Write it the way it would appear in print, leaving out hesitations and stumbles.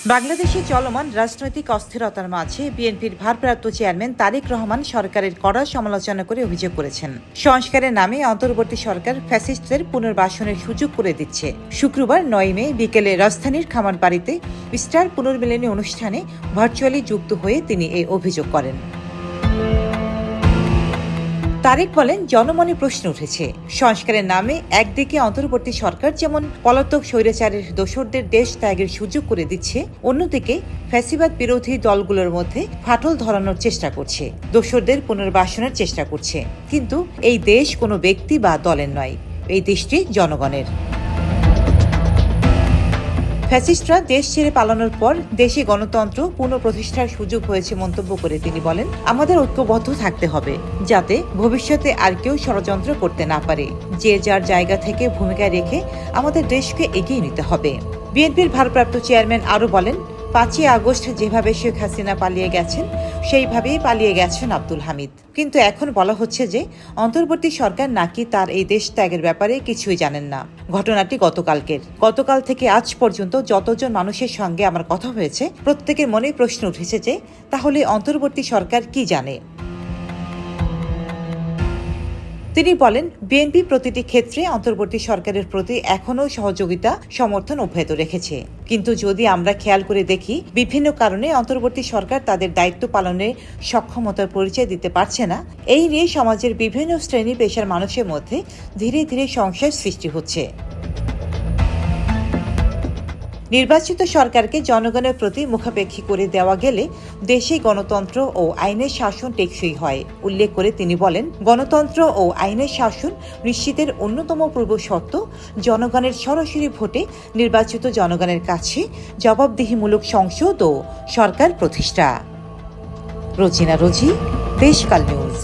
বাংলাদেশে চলমান রাজনৈতিক অস্থিরতার মাঝে বিএনপির ভারপ্রাপ্ত চেয়ারম্যান তারেক রহমান সরকারের কড়া সমালোচনা করে অভিযোগ করেছেন, সংস্কারের নামে অন্তর্বর্তী সরকার ফ্যাসিস্টদের পুনর্বাসনের সুযোগ করে দিচ্ছে। শুক্রবার 9 মে বিকেলে রাজধানীর খামারবাড়িতে স্টার পুনর্মিলনী অনুষ্ঠানে ভার্চুয়ালি যুক্ত হয়ে তিনি এই অভিযোগ করেন। তারেক বলেন, জনমনে প্রশ্ন উঠেছে, সংস্কারের নামে একদিকে অন্তর্বর্তী সরকার যেমন পলাতক স্বৈরাচারের দোসরদের দেশ ত্যাগের সুযোগ করে দিচ্ছে, অন্যদিকে ফ্যাসিবাদ বিরোধী দলগুলোর মধ্যে ফাটল ধরানোর চেষ্টা করছে, দোসরদের পুনর্বাসনের চেষ্টা করছে। কিন্তু এই দেশ কোনো ব্যক্তি বা দলের নয়, এই দেশটি জনগণের। ফ্যাসিস্টরা দেশ ছেড়ে পালানোর পর দেশে গণতন্ত্র পুনঃপ্রতিষ্ঠার সুযোগ হয়েছে মন্তব্য করে তিনি বলেন, আমাদের ঐক্যবদ্ধ থাকতে হবে যাতে ভবিষ্যতে আর কেউ ষড়যন্ত্র করতে না পারে। যে যার জায়গা থেকে ভূমিকা রেখে আমাদের দেশকে এগিয়ে নিতে হবে। বিএনপির ভারপ্রাপ্ত চেয়ারম্যান আরও বলেন, 5ই আগস্ট যেভাবে শেখ হাসিনা পালিয়ে গেছেন সেইভাবেই পালিয়ে গেছেন আব্দুল হামিদ। কিন্তু এখন বলা হচ্ছে যে অন্তর্বর্তী সরকার নাকি তার এই দেশ ত্যাগের ব্যাপারে কিছুই জানেন না। ঘটনাটি গতকাল থেকে আজ পর্যন্ত যতজন মানুষের সঙ্গে আমার কথা হয়েছে প্রত্যেকের মনে প্রশ্ন উঠেছে যে তাহলে অন্তর্বর্তী সরকার কি জানে। তিনি বলেন, বিএনপি প্রতিটি ক্ষেত্রে অন্তর্বর্তী সরকারের প্রতি এখনও সহযোগিতা সমর্থন অব্যাহত রেখেছে। কিন্তু যদি আমরা খেয়াল করে দেখি, বিভিন্ন কারণে অন্তর্বর্তী সরকার তাদের দায়িত্ব পালনের সক্ষমতার পরিচয় দিতে পারছে না। এই নিয়ে সমাজের বিভিন্ন শ্রেণী পেশার মানুষের মধ্যে ধীরে ধীরে সংশয় সৃষ্টি হচ্ছে। নির্বাচিত সরকারকে জনগণের প্রতি মুখাপেক্ষী করে দেওয়া গেলে দেশে গণতন্ত্র ও আইনের শাসন টেকসই হয় উল্লেখ করে তিনি বলেন, গণতন্ত্র ও আইনের শাসন নিশ্চিতের অন্যতম পূর্ব শর্ত জনগণের সরাসরি ভোটে নির্বাচিত জনগণের কাছে জবাবদিহিমূলক সংসদ ও সরকার প্রতিষ্ঠা। রোজিনা রোজি, দেশকাল নিউজ।